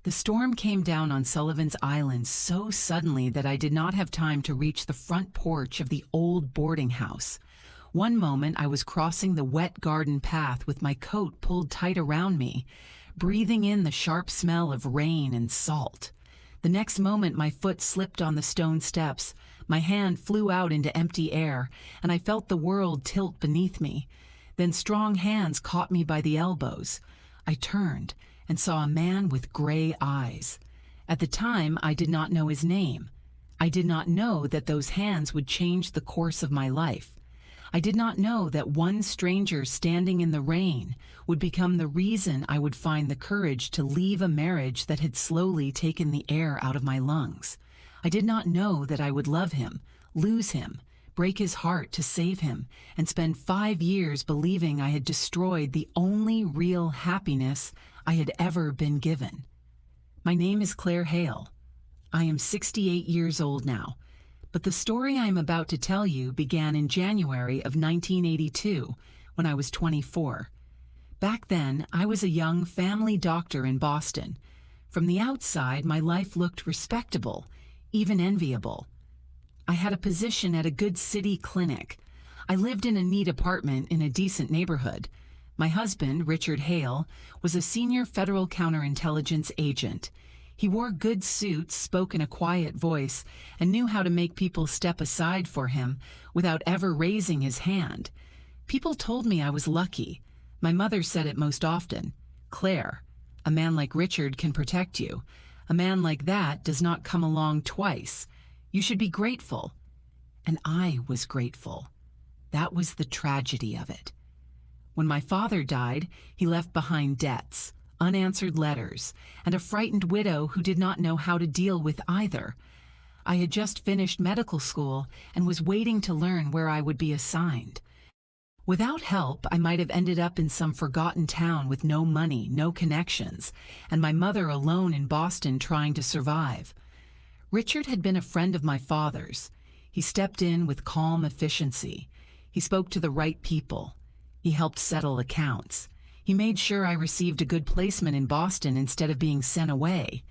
The storm came down on Sullivan's Island so suddenly that I did not have time to reach the front porch of the old boarding house. One moment I was crossing the wet garden path with my coat pulled tight around me, breathing in the sharp smell of rain and salt. The next moment my foot slipped on the stone steps, my hand flew out into empty air, and I felt the world tilt beneath me. Then strong hands caught me by the elbows. I turned and saw a man with gray eyes. At the time, I did not know his name. I did not know that those hands would change the course of my life. I did not know that one stranger standing in the rain would become the reason I would find the courage to leave a marriage that had slowly taken the air out of my lungs. I did not know that I would love him, lose him, break his heart to save him, and spend 5 years believing I had destroyed the only real happiness I had ever been given. My name is Claire Hale. I am 68 years old now, but the story I am about to tell you began in January of 1982, when I was 24. Back then, I was a young family doctor in Boston. From the outside, my life looked respectable, even enviable. I had a position at a good city clinic. I lived in a neat apartment in a decent neighborhood. My husband, Richard Hale, was a senior federal counterintelligence agent. He wore good suits, spoke in a quiet voice, and knew how to make people step aside for him without ever raising his hand. People told me I was lucky. My mother said it most often. "Claire, a man like Richard can protect you. A man like that does not come along twice. You should be grateful." And I was grateful. That was the tragedy of it. When my father died, he left behind debts, unanswered letters, and a frightened widow who did not know how to deal with either. I had just finished medical school and was waiting to learn where I would be assigned. Without help, I might have ended up in some forgotten town with no money, no connections, and my mother alone in Boston trying to survive. Richard had been a friend of my father's. He stepped in with calm efficiency. He spoke to the right people. He helped settle accounts. He made sure I received a good placement in Boston instead of being sent away.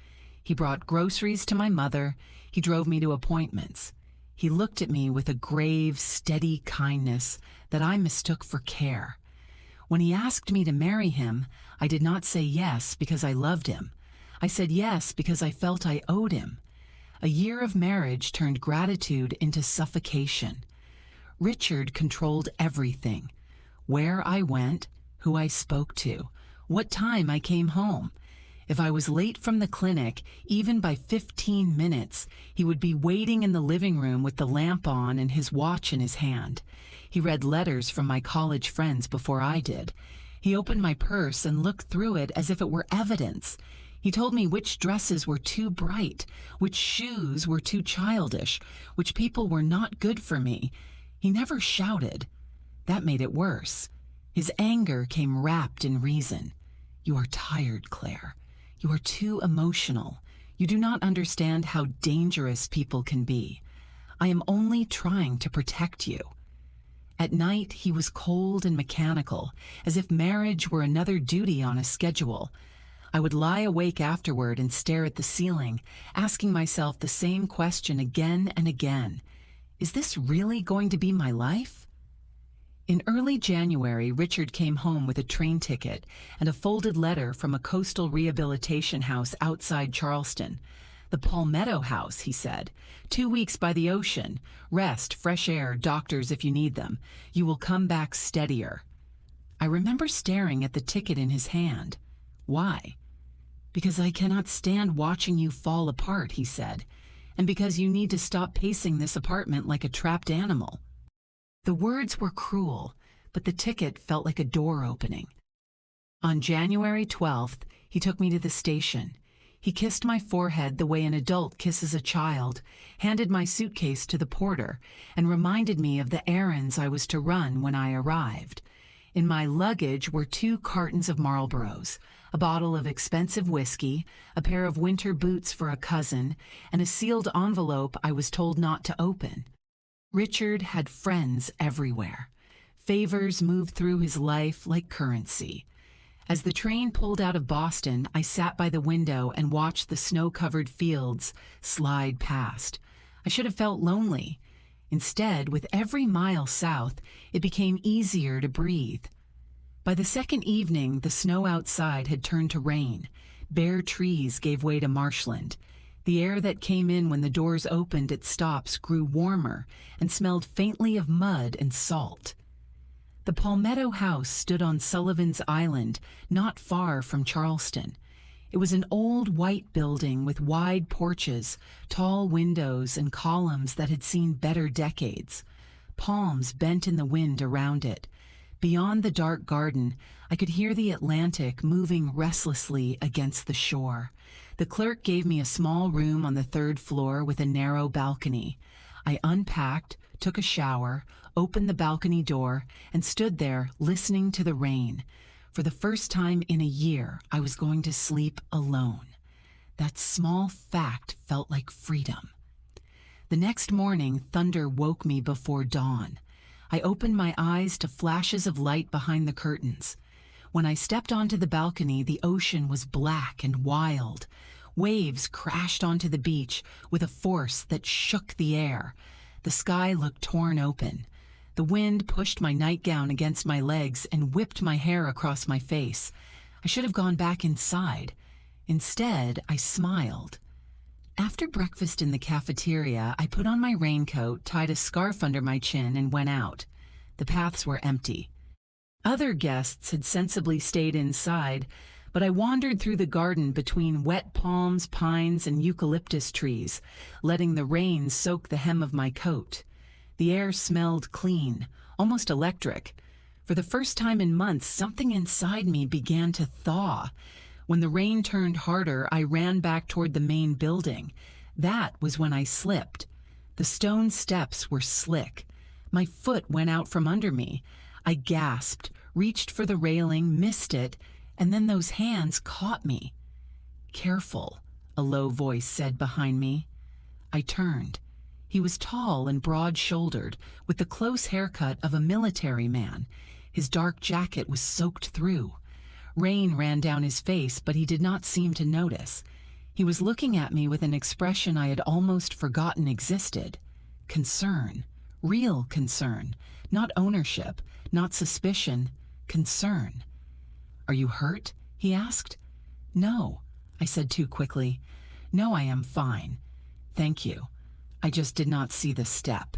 He brought groceries to my mother. He drove me to appointments. He looked at me with a grave, steady kindness that I mistook for care. When he asked me to marry him, I did not say yes because I loved him. I said yes because I felt I owed him. A year of marriage turned gratitude into suffocation. Richard controlled everything. Where I went, who I spoke to, what time I came home. If I was late from the clinic, even by 15 minutes, he would be waiting in the living room with the lamp on and his watch in his hand. He read letters from my college friends before I did. He opened my purse and looked through it as if it were evidence. He told me which dresses were too bright, which shoes were too childish, which people were not good for me. He never shouted. That made it worse. His anger came wrapped in reason. "You are tired, Claire. You are too emotional. You do not understand how dangerous people can be. I am only trying to protect you." At night, he was cold and mechanical, as if marriage were another duty on a schedule. I would lie awake afterward and stare at the ceiling, asking myself the same question again and again. Is this really going to be my life? In early January, Richard came home with a train ticket and a folded letter from a coastal rehabilitation house outside Charleston. "The Palmetto House," he said. 2 weeks by the ocean. Rest, fresh air, doctors if you need them. You will come back steadier." I remember staring at the ticket in his hand. "Why?" "Because I cannot stand watching you fall apart," he said, "and because you need to stop pacing this apartment like a trapped animal." The words were cruel, but the ticket felt like a door opening. On January 12th, he took me to the station. He kissed my forehead the way an adult kisses a child, handed my suitcase to the porter, and reminded me of the errands I was to run when I arrived. In my luggage were 2 cartons of Marlboros, a bottle of expensive whiskey, a pair of winter boots for a cousin, and a sealed envelope I was told not to open. Richard had friends everywhere. Favors moved through his life like currency. As the train pulled out of Boston, I sat by the window and watched the snow-covered fields slide past. I should have felt lonely. Instead, with every mile south, it became easier to breathe. By the second evening, the snow outside had turned to rain. Bare trees gave way to marshland. The air that came in when the doors opened at stops grew warmer and smelled faintly of mud and salt. The Palmetto House stood on Sullivan's Island, not far from Charleston. It was an old white building with wide porches, tall windows, and columns that had seen better decades. Palms bent in the wind around it. Beyond the dark garden, I could hear the Atlantic moving restlessly against the shore. The clerk gave me a small room on the third floor with a narrow balcony. I unpacked, took a shower, opened the balcony door, and stood there listening to the rain. For the first time in a year, I was going to sleep alone. That small fact felt like freedom. The next morning, thunder woke me before dawn. I opened my eyes to flashes of light behind the curtains. When I stepped onto the balcony, the ocean was black and wild. Waves crashed onto the beach with a force that shook the air. The sky looked torn open. The wind pushed my nightgown against my legs and whipped my hair across my face. I should have gone back inside. Instead, I smiled. After breakfast in the cafeteria, I put on my raincoat, tied a scarf under my chin, and went out. The paths were empty. Other guests had sensibly stayed inside, but I wandered through the garden between wet palms, pines, and eucalyptus trees, letting the rain soak the hem of my coat. The air smelled clean, almost electric. For the first time in months, something inside me began to thaw. When the rain turned harder, I ran back toward the main building. That was when I slipped. The stone steps were slick. My foot went out from under me. I gasped, reached for the railing, missed it, and then those hands caught me. "Careful," a low voice said behind me. I turned. He was tall and broad-shouldered, with the close haircut of a military man. His dark jacket was soaked through. Rain ran down his face, but he did not seem to notice. He was looking at me with an expression I had almost forgotten existed. Concern. Real concern. Not ownership, not suspicion. Concern. "Are you hurt?" he asked. "No," I said too quickly. "No, I am fine. Thank you. I just did not see the step."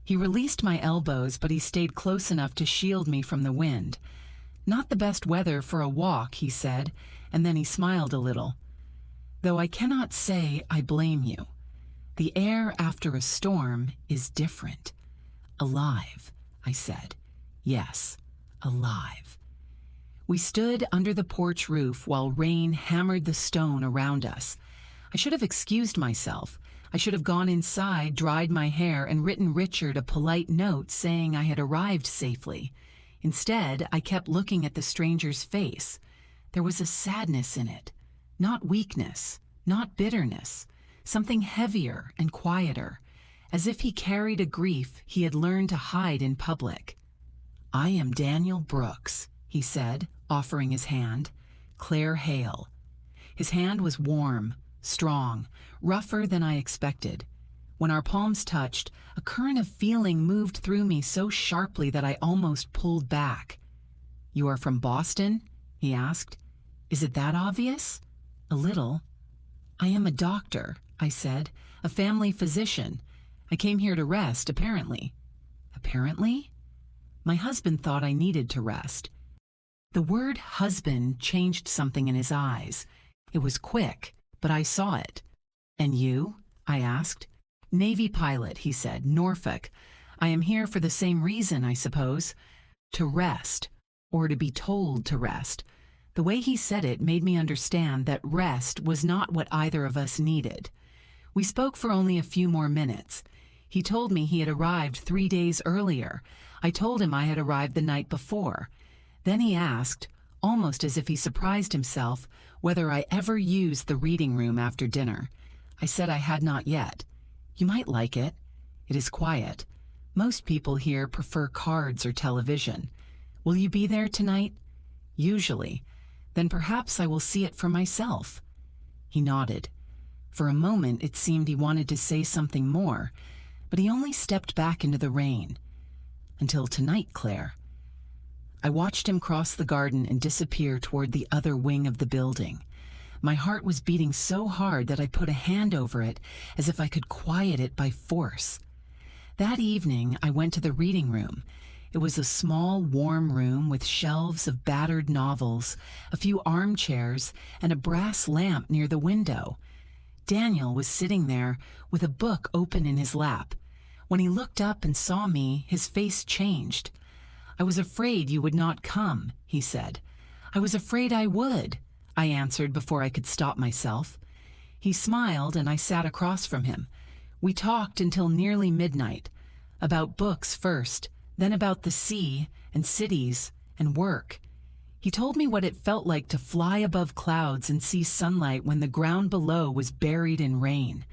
He released my elbows, but he stayed close enough to shield me from the wind. "Not the best weather for a walk," he said, and then he smiled a little. "Though I cannot say I blame you. The air after a storm is different." "Alive," I said. "Yes, alive." We stood under the porch roof while rain hammered the stone around us. I should have excused myself. I should have gone inside, dried my hair, and written Richard a polite note saying I had arrived safely. Instead, I kept looking at the stranger's face. There was a sadness in it. Not weakness, not bitterness. Something heavier and quieter, as if he carried a grief he had learned to hide in public. "I am Daniel Brooks," he said, offering his hand. "Claire Hale." His hand was warm, strong, rougher than I expected. When our palms touched, a current of feeling moved through me so sharply that I almost pulled back. "You are from Boston?" he asked. "Is it that obvious?" "A little." "I am a doctor," I said, "a family physician. I came here to rest, apparently." "Apparently?" My husband thought I needed to rest. The word husband changed something in his eyes. It was quick, but I saw it. "And you?" I asked. "Navy pilot," he said, "Norfolk. I am here for the same reason, I suppose. To rest, or to be told to rest." The way he said it made me understand that rest was not what either of us needed. We spoke for only a few more minutes. He told me he had arrived 3 days earlier. I told him I had arrived the night before. Then he asked, almost as if he surprised himself, whether I ever used the reading room after dinner. I said I had not yet. "You might like it. It is quiet. Most people here prefer cards or television. Will you be there tonight?" Usually. Then perhaps I will see it for myself." He nodded. For a moment it seemed he wanted to say something more, but he only stepped back into the rain. "Until tonight, Claire." I watched him cross the garden and disappear toward the other wing of the building. My heart was beating so hard that I put a hand over it as if I could quiet it by force. That evening I went to the reading room. It was a small, warm room with shelves of battered novels, a few armchairs, and a brass lamp near the window. Daniel was sitting there with a book open in his lap. When he looked up and saw me, his face changed. "I was afraid you would not come," he said. "I was afraid I would," I answered before I could stop myself. He smiled and I sat across from him. We talked until nearly midnight. About books first, then about the sea and cities and work. He told me what it felt like to fly above clouds and see sunlight when the ground below was buried in rain.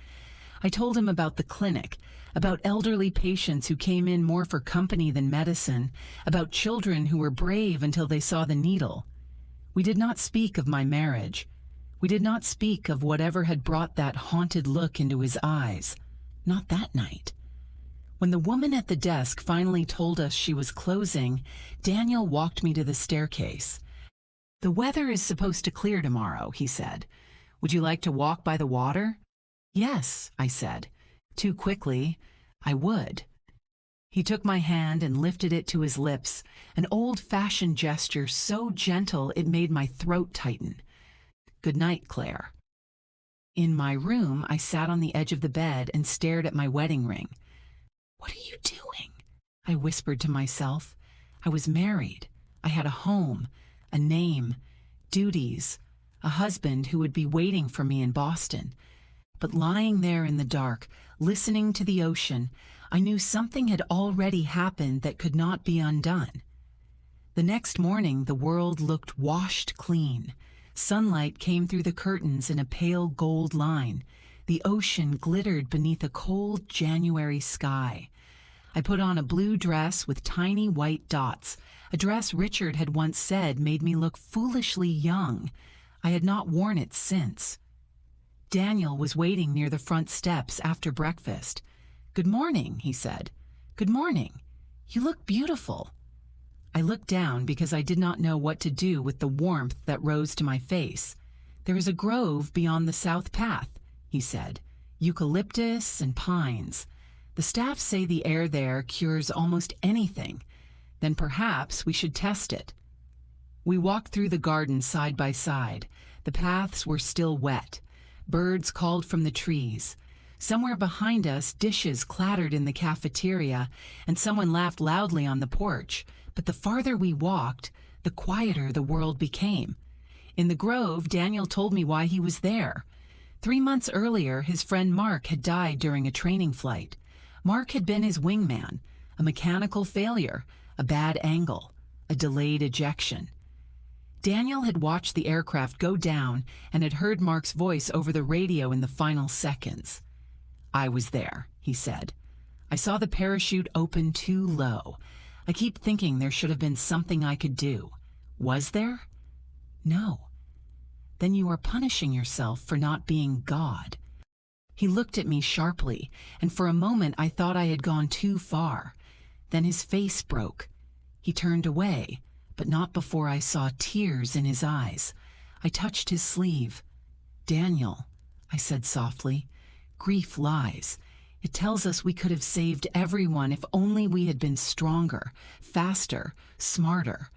I told him about the clinic, about elderly patients who came in more for company than medicine, about children who were brave until they saw the needle. We did not speak of my marriage. We did not speak of whatever had brought that haunted look into his eyes. Not that night. When the woman at the desk finally told us she was closing, Daniel walked me to the staircase. "The weather is supposed to clear tomorrow," he said. "Would you like to walk by the water?" "Yes," I said. Too quickly, "I would." He took my hand and lifted it to his lips, an old-fashioned gesture so gentle it made my throat tighten. "Good night, Claire." In my room, I sat on the edge of the bed and stared at my wedding ring. "What are you doing?" I whispered to myself. I was married. I had a home, a name, duties, a husband who would be waiting for me in Boston. But lying there in the dark, listening to the ocean, I knew something had already happened that could not be undone. The next morning, the world looked washed clean. Sunlight came through the curtains in a pale gold line. The ocean glittered beneath a cold January sky. I put on a blue dress with tiny white dots, a dress Richard had once said made me look foolishly young. I had not worn it since. Daniel was waiting near the front steps after breakfast. "Good morning," he said. "Good morning. You look beautiful." I looked down because I did not know what to do with the warmth that rose to my face. "There is a grove beyond the south path," he said. "Eucalyptus and pines. The staff say the air there cures almost anything. Then perhaps we should test it." We walked through the garden side by side. The paths were still wet. Birds called from the trees. Somewhere behind us, dishes clattered in the cafeteria, and someone laughed loudly on the porch. But the farther we walked, the quieter the world became. In the grove, Daniel told me why he was there. 3 months earlier, his friend Mark had died during a training flight. Mark had been his wingman, a mechanical failure, a bad angle, a delayed ejection. Daniel had watched the aircraft go down and had heard Mark's voice over the radio in the final seconds. "I was there," he said. "I saw the parachute open too low. I keep thinking there should have been something I could do. Was there? No. Then you are punishing yourself for not being God." He looked at me sharply, and for a moment I thought I had gone too far. Then his face broke. He turned away, but not before I saw tears in his eyes. I touched his sleeve. "Daniel," I said softly, "grief lies. It tells us we could have saved everyone if only we had been stronger, faster, smarter.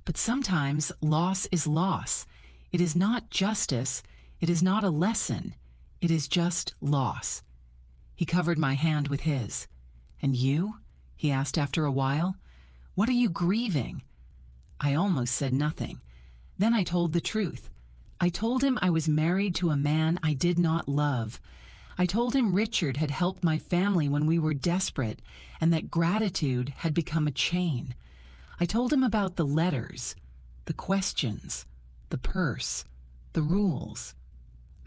But sometimes loss is loss. It is not justice. It is not a lesson. It is just loss." He covered my hand with his. "And you?" he asked after a while. "What are you grieving?" I almost said nothing. Then I told the truth. I told him I was married to a man I did not love. I told him Richard had helped my family when we were desperate, and that gratitude had become a chain. I told him about the letters, the questions, the purse, the rules.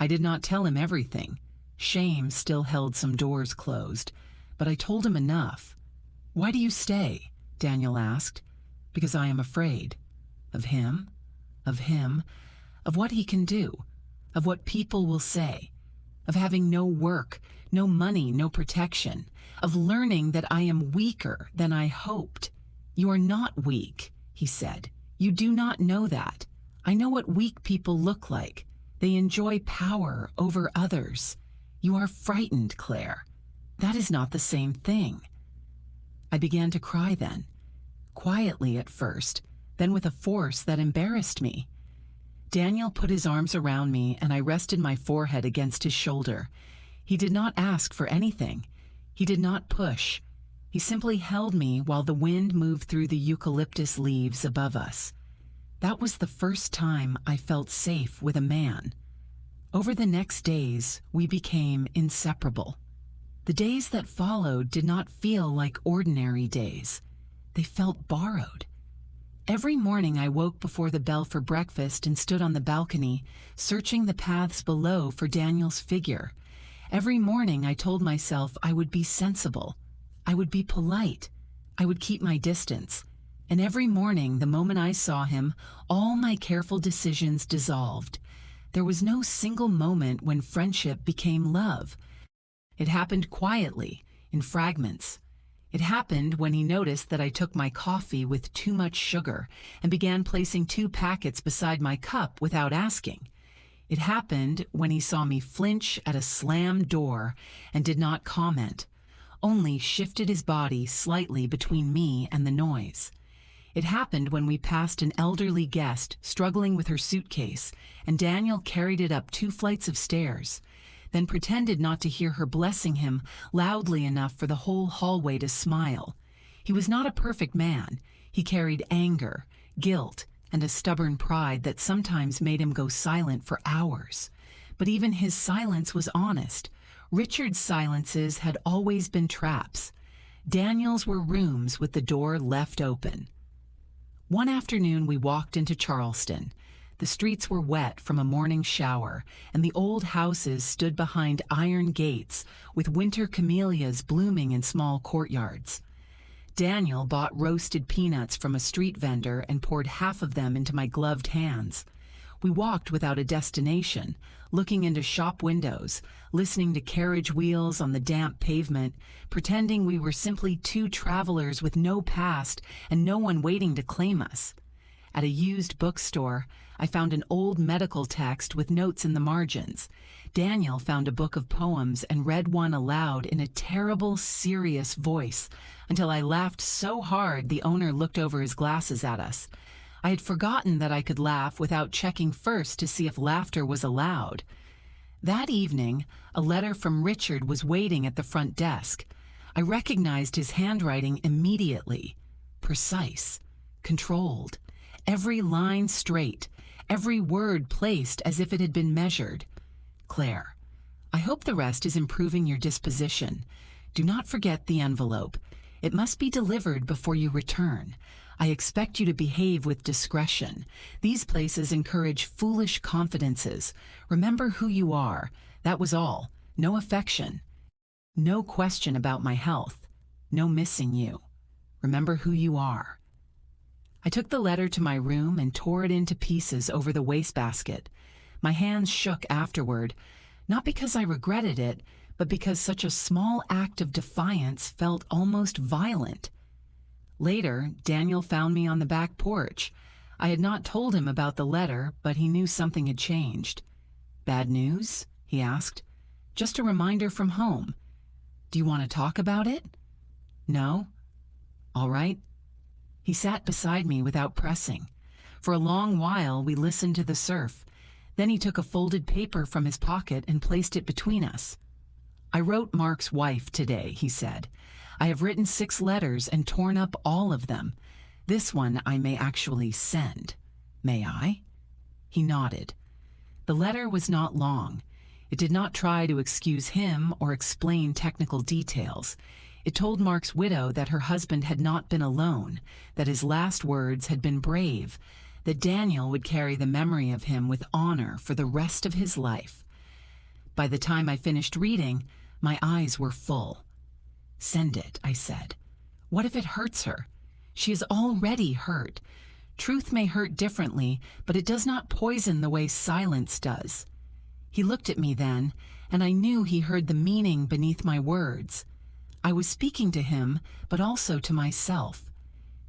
I did not tell him everything. Shame still held some doors closed, but I told him enough. "Why do you stay?" Daniel asked. "Because I am afraid." "Of him?" of him, of what he can do, of what people will say, of having no work, no money, no protection, of learning that I am weaker than I hoped. "You are not weak," he said. "You do not know that. I know what weak people look like. They enjoy power over others. You are frightened, Claire. That is not the same thing." I began to cry then, quietly at first, then with a force that embarrassed me. Daniel put his arms around me and I rested my forehead against his shoulder. He did not ask for anything. He did not push. He simply held me while the wind moved through the eucalyptus leaves above us. That was the first time I felt safe with a man. Over the next days, we became inseparable. The days that followed did not feel like ordinary days. They felt borrowed. Every morning I woke before the bell for breakfast and stood on the balcony, searching the paths below for Daniel's figure. Every morning I told myself I would be sensible. I would be polite. I would keep my distance. And every morning, the moment I saw him, all my careful decisions dissolved. There was no single moment when friendship became love. It happened quietly, in fragments. It happened when he noticed that I took my coffee with too much sugar and began placing 2 packets beside my cup without asking. It happened when he saw me flinch at a slammed door and did not comment, only shifted his body slightly between me and the noise. It happened when we passed an elderly guest struggling with her suitcase, and Daniel carried it up 2 flights of stairs, then pretended not to hear her blessing him loudly enough for the whole hallway to smile. He was not a perfect man. He carried anger, guilt, and a stubborn pride that sometimes made him go silent for hours. But even his silence was honest. Richard's silences had always been traps. Daniel's were rooms with the door left open. One afternoon we walked into Charleston. The streets were wet from a morning shower, and the old houses stood behind iron gates with winter camellias blooming in small courtyards. Daniel bought roasted peanuts from a street vendor and poured half of them into my gloved hands. We walked without a destination, looking into shop windows, listening to carriage wheels on the damp pavement, pretending we were simply 2 travelers with no past and no one waiting to claim us. At a used bookstore, I found an old medical text with notes in the margins. Daniel found a book of poems and read one aloud in a terrible, serious voice, until I laughed so hard the owner looked over his glasses at us. I had forgotten that I could laugh without checking first to see if laughter was allowed. That evening, a letter from Richard was waiting at the front desk. I recognized his handwriting immediately. Precise, controlled, every line straight, every word placed as if it had been measured. "Claire, I hope the rest is improving your disposition. Do not forget the envelope. It must be delivered before you return. I expect you to behave with discretion. These places encourage foolish confidences. Remember who you are. That was all. No affection. No question about my health. No missing you. Remember who you are." I took the letter to my room and tore it into pieces over the wastebasket. My hands shook afterward, not because I regretted it, but because such a small act of defiance felt almost violent. Later, Daniel found me on the back porch. I had not told him about the letter, but he knew something had changed. "Bad news?" he asked. "Just a reminder from home. Do you want to talk about it?" "No?" "All right." He sat beside me without pressing. For a long while, we listened to the surf. Then he took a folded paper from his pocket and placed it between us. "I wrote Mark's wife today," he said. "I have written 6 letters and torn up all of them. This one I may actually send. May I?" He nodded. The letter was not long. It did not try to excuse him or explain technical details. It told Mark's widow that her husband had not been alone, that his last words had been brave, that Daniel would carry the memory of him with honor for the rest of his life. By the time I finished reading, my eyes were full. "Send it," I said. "What if it hurts her? She is already hurt. Truth may hurt differently, but it does not poison the way silence does. He looked at me then, and I knew he heard the meaning beneath my words. I was speaking to him, but also to myself.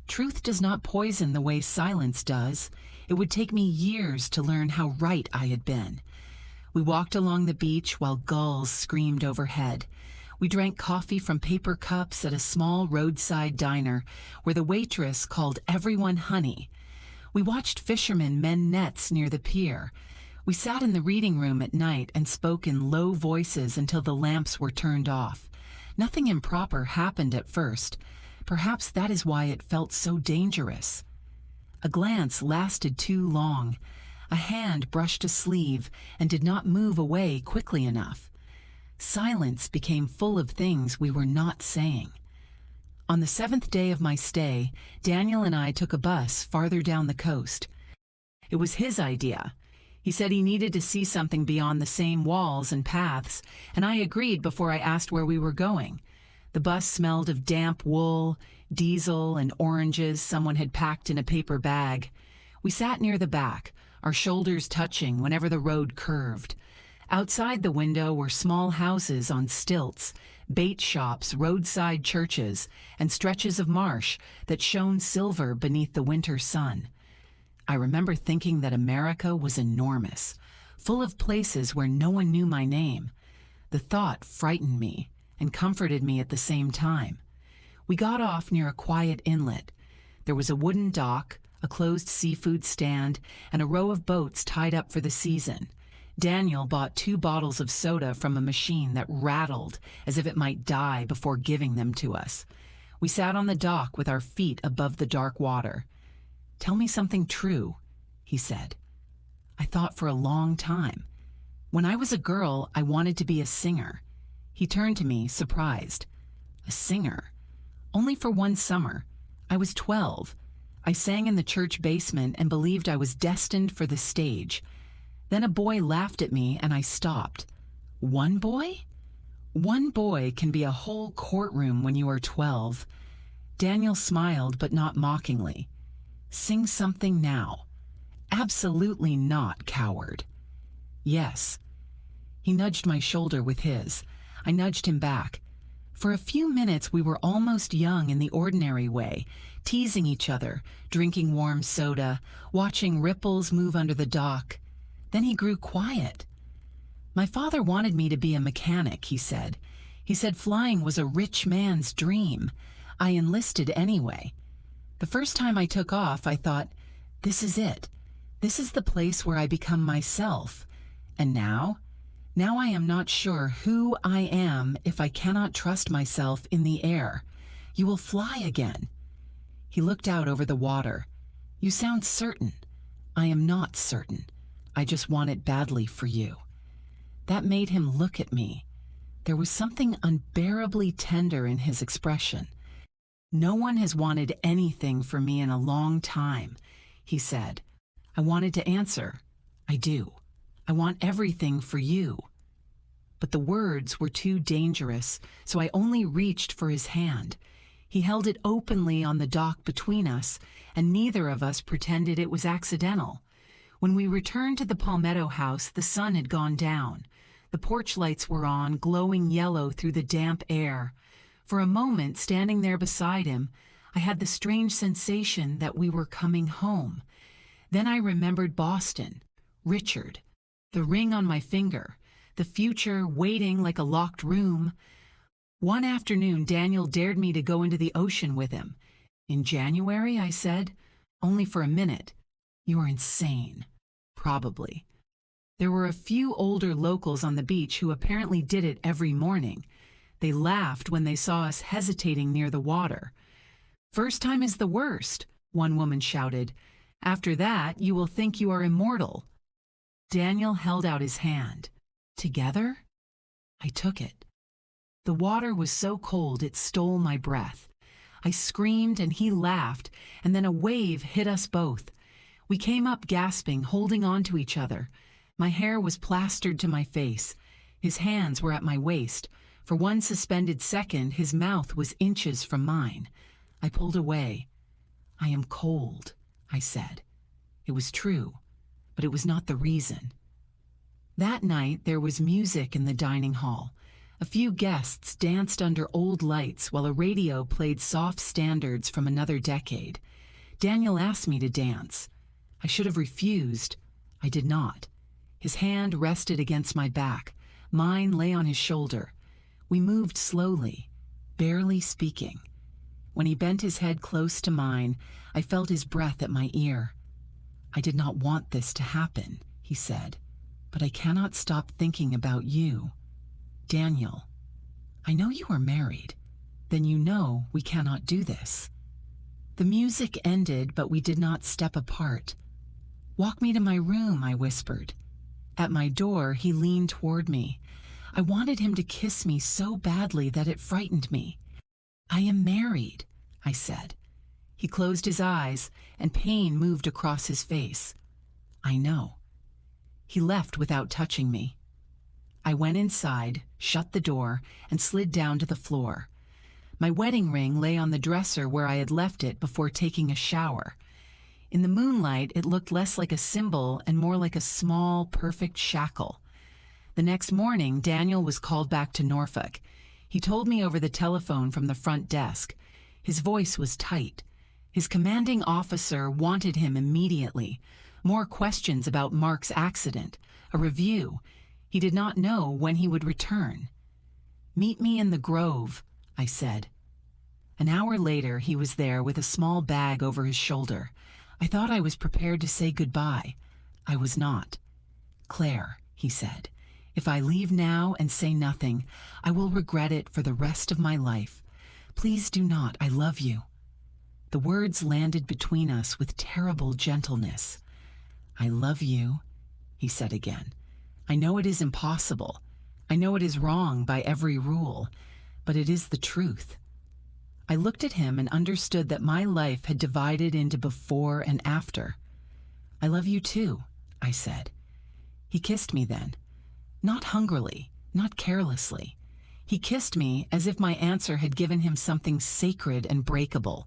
Truth does not poison the way silence does. It would take me years to learn how right I had been. We walked along the beach while gulls screamed overhead. We drank coffee from paper cups at a small roadside diner where the waitress called everyone honey. We watched fishermen mend nets near the pier. We sat in the reading room at night and spoke in low voices until the lamps were turned off. Nothing improper happened at first. Perhaps that is why it felt so dangerous. A glance lasted too long. A hand brushed a sleeve and did not move away quickly enough. Silence became full of things we were not saying. On the 7th day of my stay, Daniel and I took a bus farther down the coast. It was his idea. He said he needed to see something beyond the same walls and paths, and I agreed before I asked where we were going. The bus smelled of damp wool, diesel, and oranges someone had packed in a paper bag. We sat near the back, our shoulders touching whenever the road curved. Outside the window were small houses on stilts, bait shops, roadside churches, and stretches of marsh that shone silver beneath the winter sun. I remember thinking that America was enormous, full of places where no one knew my name. The thought frightened me and comforted me at the same time. We got off near a quiet inlet. There was a wooden dock, a closed seafood stand, and a row of boats tied up for the season. Daniel bought 2 bottles of soda from a machine that rattled as if it might die before giving them to us. We sat on the dock with our feet above the dark water. "Tell me something true," he said. I thought for a long time. When I was a girl, I wanted to be a singer. He turned to me, surprised. A singer? Only for one summer. I was 12. I sang in the church basement and believed I was destined for the stage. Then a boy laughed at me and I stopped. One boy? One boy can be a whole courtroom when you are 12. Daniel smiled, but not mockingly. "Sing something now." "Absolutely not, coward." "Yes." He nudged my shoulder with his. I nudged him back. For a few minutes we were almost young in the ordinary way, teasing each other, drinking warm soda, watching ripples move under the dock. Then he grew quiet. "My father wanted me to be a mechanic," he said. "He said flying was a rich man's dream. I enlisted anyway. The first time I took off, I thought, this is it. This is the place where I become myself. And now I am not sure who I am if I cannot trust myself in the air. You will fly again." He looked out over the water. "You sound certain." "I am not certain. I just want it badly for you." That made him look at me. There was something unbearably tender in his expression. "No one has wanted anything for me in a long time," he said. I wanted to answer, "I do. I want everything for you." But the words were too dangerous, so I only reached for his hand. He held it openly on the dock between us, and neither of us pretended it was accidental. When we returned to the Palmetto house, the sun had gone down. The porch lights were on, glowing yellow through the damp air. For a moment, standing there beside him, I had the strange sensation that we were coming home. Then I remembered Boston, Richard, the ring on my finger, the future waiting like a locked room. One afternoon, Daniel dared me to go into the ocean with him. "In January?" I said. "Only for a minute." "You are insane." "Probably." There were a few older locals on the beach who apparently did it every morning. They laughed when they saw us hesitating near the water. "First time is the worst," one woman shouted. "After that, you will think you are immortal." Daniel held out his hand. "Together?" I took it. The water was so cold it stole my breath. I screamed and he laughed, and then a wave hit us both. We came up gasping, holding on to each other. My hair was plastered to my face. His hands were at my waist. For one suspended second, his mouth was inches from mine. I pulled away. "I am cold," I said. It was true, but it was not the reason. That night there was music in the dining hall. A few guests danced under old lights while a radio played soft standards from another decade. Daniel asked me to dance. I should have refused. I did not. His hand rested against my back. Mine lay on his shoulder. We moved slowly, barely speaking. When he bent his head close to mine, I felt his breath at my ear. I did not want this to happen, he said, but I cannot stop thinking about you. Daniel, I know you are married. Then you know we cannot do this. The music ended, but we did not step apart. Walk me to my room, I whispered. At my door, he leaned toward me. I wanted him to kiss me so badly that it frightened me. I am married, I said. He closed his eyes, and pain moved across his face. I know. He left without touching me. I went inside, shut the door, and slid down to the floor. My wedding ring lay on the dresser where I had left it before taking a shower. In the moonlight, it looked less like a symbol and more like a small, perfect shackle. The next morning, Daniel was called back to Norfolk. He told me over the telephone from the front desk. His voice was tight. His commanding officer wanted him immediately. More questions about Mark's accident, a review. He did not know when he would return. Meet me in the Grove, I said. An hour later, he was there with a small bag over his shoulder. I thought I was prepared to say goodbye. I was not. Claire, he said, if I leave now and say nothing, I will regret it for the rest of my life. Please do not. I love you. The words landed between us with terrible gentleness. I love you, he said again. I know it is impossible. I know it is wrong by every rule, but it is the truth. I looked at him and understood that my life had divided into before and after. I love you too, I said. He kissed me then. Not hungrily, not carelessly. He kissed me as if my answer had given him something sacred and breakable.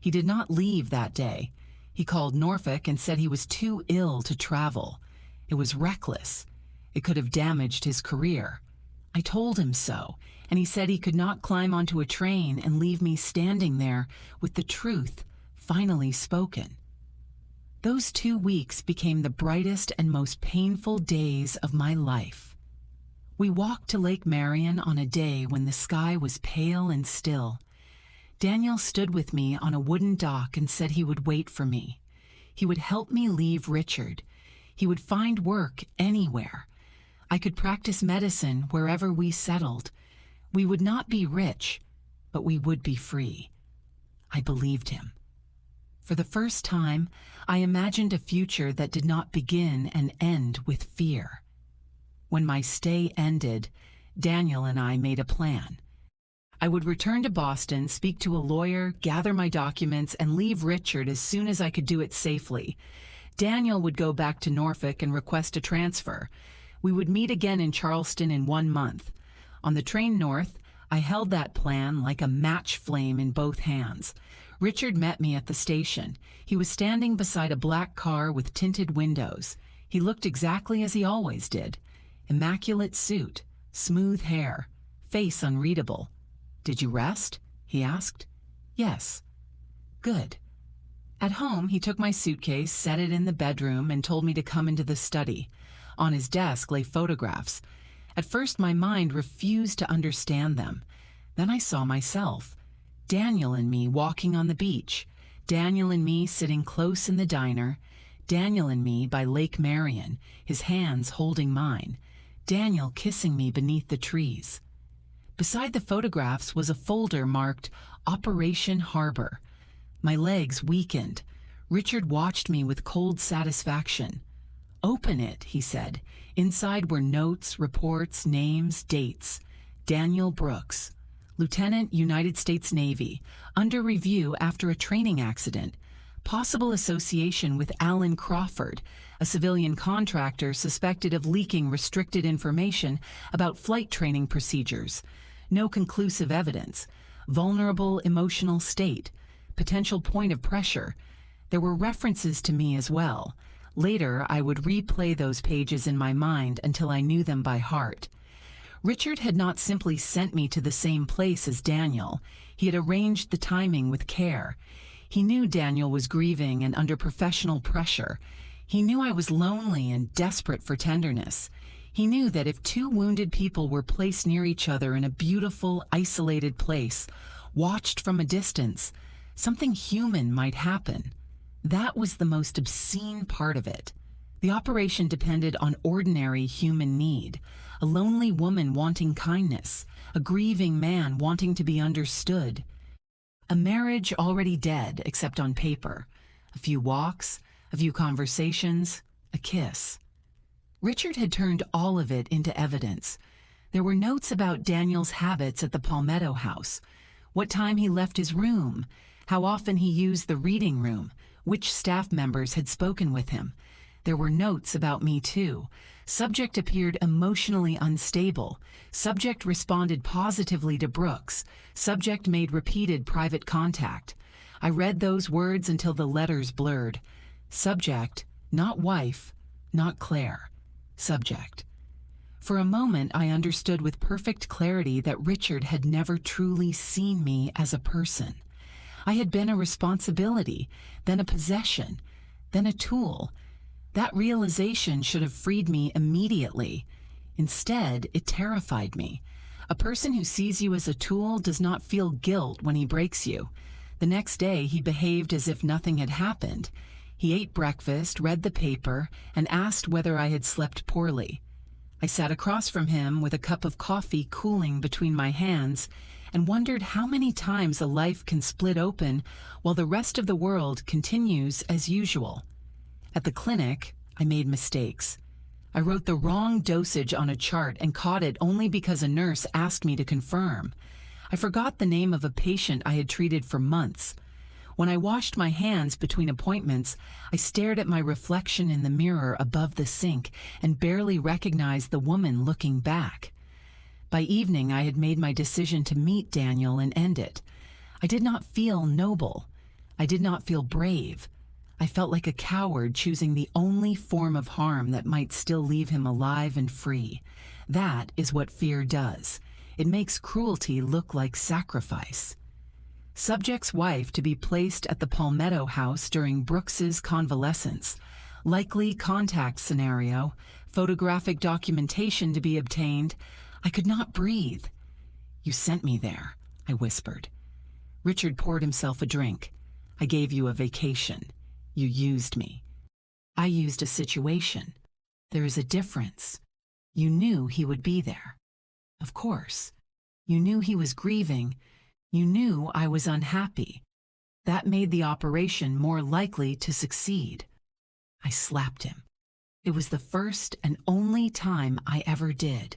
He did not leave that day. He called Norfolk and said he was too ill to travel. It was reckless. It could have damaged his career. I told him so, and he said he could not climb onto a train and leave me standing there with the truth finally spoken. Those 2 weeks became the brightest and most painful days of my life. We walked to Lake Marion on a day when the sky was pale and still. Daniel stood with me on a wooden dock and said he would wait for me. He would help me leave Richard. He would find work anywhere. I could practice medicine wherever we settled. We would not be rich, but we would be free. I believed him. For the first time, I imagined a future that did not begin and end with fear. When my stay ended, Daniel and I made a plan. I would return to Boston, speak to a lawyer, gather my documents, and leave Richard as soon as I could do it safely. Daniel would go back to Norfolk and request a transfer. We would meet again in Charleston in 1 month. On the train north, I held that plan like a match flame in both hands. Richard met me at the station. He was standing beside a black car with tinted windows. He looked exactly as he always did. Immaculate suit, smooth hair, face unreadable. "Did you rest?" he asked. "Yes." "Good." At home, he took my suitcase, set it in the bedroom, and told me to come into the study. On his desk lay photographs. At first, my mind refused to understand them. Then I saw myself. Daniel and me walking on the beach. Daniel and me sitting close in the diner. Daniel and me by Lake Marion, his hands holding mine. Daniel kissing me beneath the trees. Beside the photographs was a folder marked Operation Harbor. My legs weakened. Richard watched me with cold satisfaction. "Open it," he said. Inside were notes, reports, names, dates. Daniel Brooks, Lieutenant, United States Navy, under review after a training accident. Possible association with Alan Crawford, a civilian contractor suspected of leaking restricted information about flight training procedures. No conclusive evidence. Vulnerable emotional state. Potential point of pressure. There were references to me as well. Later, I would replay those pages in my mind until I knew them by heart. Richard had not simply sent me to the same place as Daniel. He had arranged the timing with care. He knew Daniel was grieving and under professional pressure. He knew I was lonely and desperate for tenderness. He knew that if two wounded people were placed near each other in a beautiful, isolated place, watched from a distance, something human might happen. That was the most obscene part of it. The operation depended on ordinary human need. A lonely woman wanting kindness, a grieving man wanting to be understood. A marriage already dead, except on paper. A few walks, a few conversations, a kiss. Richard had turned all of it into evidence. There were notes about Daniel's habits at the Palmetto house, what time he left his room, how often he used the reading room, which staff members had spoken with him. There were notes about me too. Subject appeared emotionally unstable. Subject responded positively to Brooks. Subject made repeated private contact. I read those words until the letters blurred. Subject, not wife, not Claire. Subject. For a moment, I understood with perfect clarity that Richard had never truly seen me as a person. I had been a responsibility, then a possession, then a tool. That realization should have freed me immediately. Instead, it terrified me. A person who sees you as a tool does not feel guilt when he breaks you. The next day, he behaved as if nothing had happened. He ate breakfast, read the paper, and asked whether I had slept poorly. I sat across from him with a cup of coffee cooling between my hands and wondered how many times a life can split open while the rest of the world continues as usual. At the clinic, I made mistakes. I wrote the wrong dosage on a chart and caught it only because a nurse asked me to confirm. I forgot the name of a patient I had treated for months. When I washed my hands between appointments, I stared at my reflection in the mirror above the sink and barely recognized the woman looking back. By evening, I had made my decision to meet Daniel and end it. I did not feel noble. I did not feel brave. I felt like a coward choosing the only form of harm that might still leave him alive and free. That is what fear does. It makes cruelty look like sacrifice. Subject's wife to be placed at the Palmetto house during Brooks's convalescence. Likely contact scenario. Photographic documentation to be obtained. I could not breathe. "You sent me there," I whispered. Richard poured himself a drink. "I gave you a vacation. You used me. I used a situation. There is a difference. You knew he would be there. Of course. You knew he was grieving. You knew I was unhappy. That made the operation more likely to succeed." I slapped him. It was the first and only time I ever did.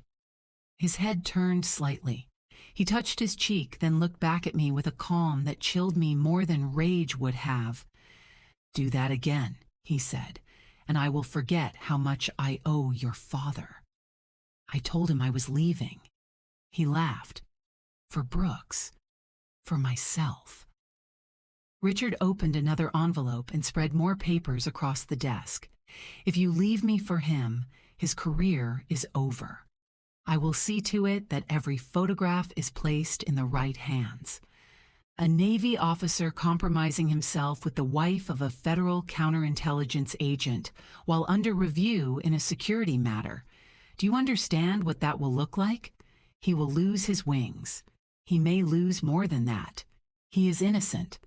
His head turned slightly. He touched his cheek, then looked back at me with a calm that chilled me more than rage would have. "Do that again," he said, "and I will forget how much I owe your father." I told him I was leaving. He laughed. "For Brooks. For myself." Richard opened another envelope and spread more papers across the desk. "If you leave me for him, his career is over. I will see to it that every photograph is placed in the right hands." A Navy officer compromising himself with the wife of a federal counterintelligence agent while under review in a security matter. Do you understand what that will look like? He will lose his wings. He may lose more than that. He is innocent.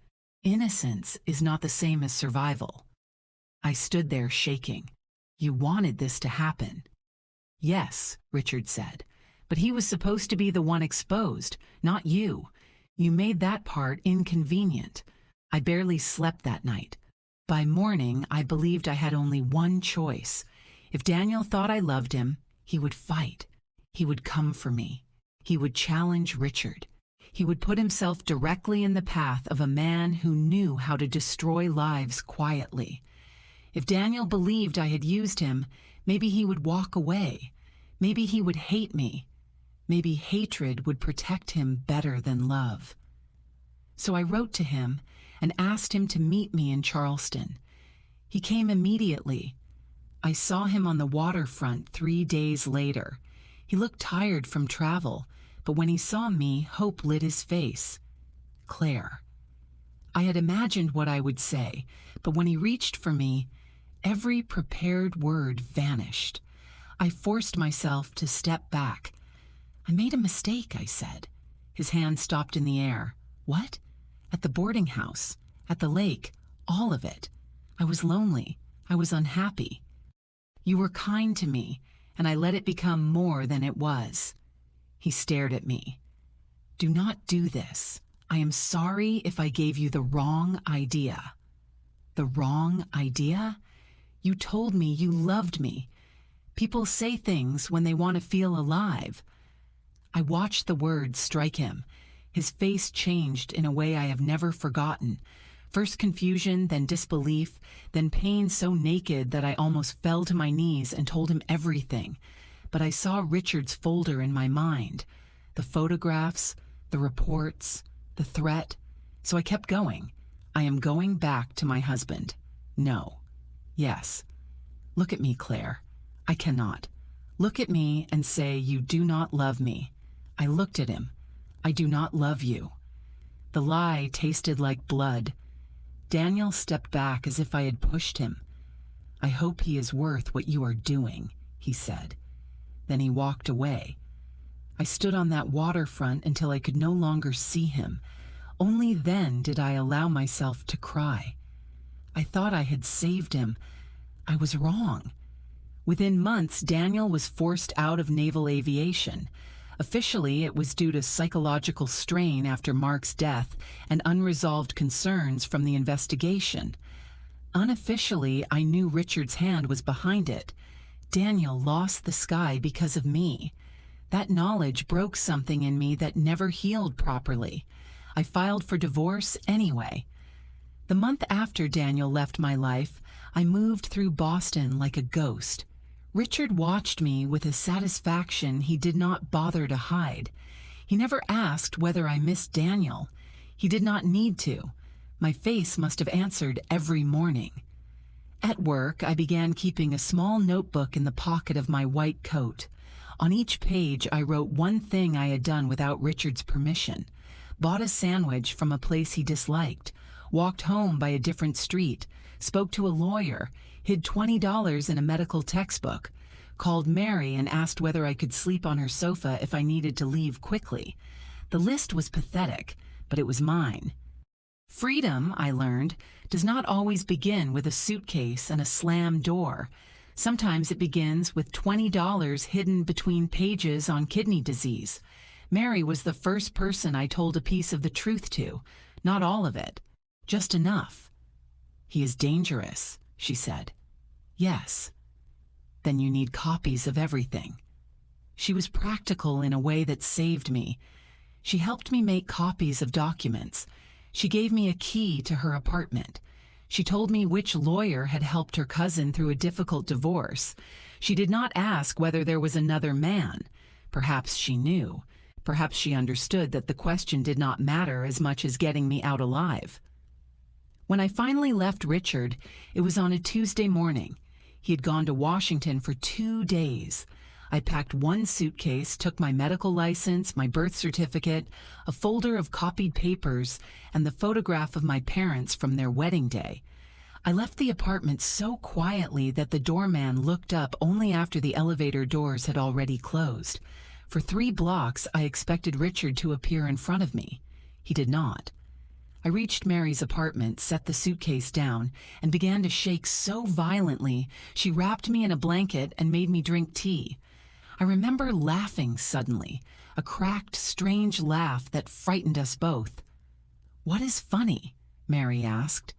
Innocence is not the same as survival. I stood there shaking. "You wanted this to happen." "Yes," Richard said, "but he was supposed to be the one exposed, not you. You made that part inconvenient." I barely slept that night. By morning, I believed I had only one choice. If Daniel thought I loved him, he would fight. He would come for me. He would challenge Richard. He would put himself directly in the path of a man who knew how to destroy lives quietly. If Daniel believed I had used him, maybe he would walk away. Maybe he would hate me. Maybe hatred would protect him better than love. So I wrote to him, and asked him to meet me in Charleston. He came immediately. I saw him on the waterfront 3 days later. He looked tired from travel, but when he saw me, hope lit his face. Claire. I had imagined what I would say, but when he reached for me, every prepared word vanished. I forced myself to step back. I made a mistake, I said. His hand stopped in the air. What? At the boarding house, at the lake, all of it. I was lonely. I was unhappy. You were kind to me, and I let it become more than it was. He stared at me. Do not do this. I am sorry if I gave you the wrong idea. The wrong idea? You told me you loved me. People say things when they want to feel alive. I watched the words strike him. His face changed in a way I have never forgotten. First confusion, then disbelief, then pain so naked that I almost fell to my knees and told him everything. But I saw Richard's folder in my mind. The photographs, the reports, the threat. So I kept going. I am going back to my husband. No. Yes. Look at me, Claire. I cannot. Look at me and say you do not love me. I looked at him. I do not love you. The lie tasted like blood. Daniel stepped back as if I had pushed him. I hope he is worth what you are doing, he said. Then he walked away. I stood on that waterfront until I could no longer see him. Only then did I allow myself to cry. I thought I had saved him. I was wrong. Within months, Daniel was forced out of naval aviation. Officially, it was due to psychological strain after Mark's death and unresolved concerns from the investigation. Unofficially, I knew Richard's hand was behind it. Daniel lost the sky because of me. That knowledge broke something in me that never healed properly. I filed for divorce anyway. The month after Daniel left my life, I moved through Boston like a ghost. Richard watched me with a satisfaction he did not bother to hide. He never asked whether I missed Daniel. He did not need to. My face must have answered every morning. At work, I began keeping a small notebook in the pocket of my white coat. On each page, I wrote one thing I had done without Richard's permission. Bought a sandwich from a place he disliked, walked home by a different street, spoke to a lawyer, hid $20 in a medical textbook, called Mary and asked whether I could sleep on her sofa if I needed to leave quickly. The list was pathetic, but it was mine. Freedom, I learned, does not always begin with a suitcase and a slammed door. Sometimes it begins with $20 hidden between pages on kidney disease. Mary was the first person I told a piece of the truth to, not all of it, just enough. He is dangerous, she said. Yes. Then you need copies of everything. She was practical in a way that saved me. She helped me make copies of documents. She gave me a key to her apartment. She told me which lawyer had helped her cousin through a difficult divorce. She did not ask whether there was another man. Perhaps she knew. Perhaps she understood that the question did not matter as much as getting me out alive. When I finally left Richard, it was on a Tuesday morning. He had gone to Washington for 2 days. I packed one suitcase, took my medical license, my birth certificate, a folder of copied papers, and the photograph of my parents from their wedding day. I left the apartment so quietly that the doorman looked up only after the elevator doors had already closed. For 3 blocks, I expected Richard to appear in front of me. He did not. I reached Mary's apartment, set the suitcase down, and began to shake so violently she wrapped me in a blanket and made me drink tea. I remember laughing suddenly, a cracked, strange laugh that frightened us both. "What is funny?" Mary asked.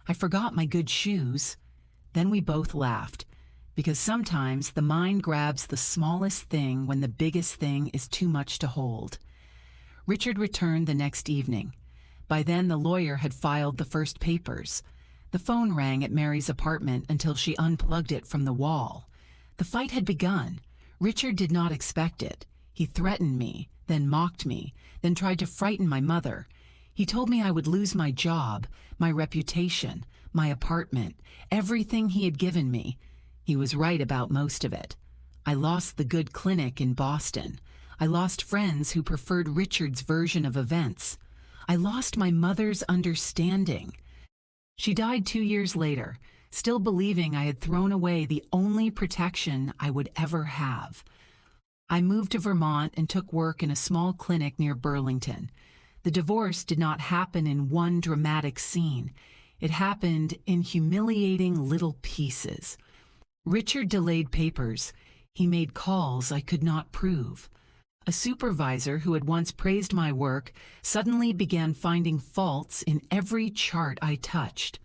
I forgot my good shoes. Then we both laughed, because sometimes the mind grabs the smallest thing when the biggest thing is too much to hold. Richard returned the next evening. By then, the lawyer had filed the first papers. The phone rang at Mary's apartment until she unplugged it from the wall. The fight had begun. Richard did not expect it. He threatened me, then mocked me, then tried to frighten my mother. He told me I would lose my job, my reputation, my apartment, everything he had given me. He was right about most of it. I lost the good clinic in Boston. I lost friends who preferred Richard's version of events. I lost my mother's understanding. She died 2 years later, still believing I had thrown away the only protection I would ever have. I moved to Vermont and took work in a small clinic near Burlington. The divorce did not happen in one dramatic scene. It happened in humiliating little pieces. Richard delayed papers. He made calls I could not prove. A supervisor who had once praised my work suddenly began finding faults in every chart I touched.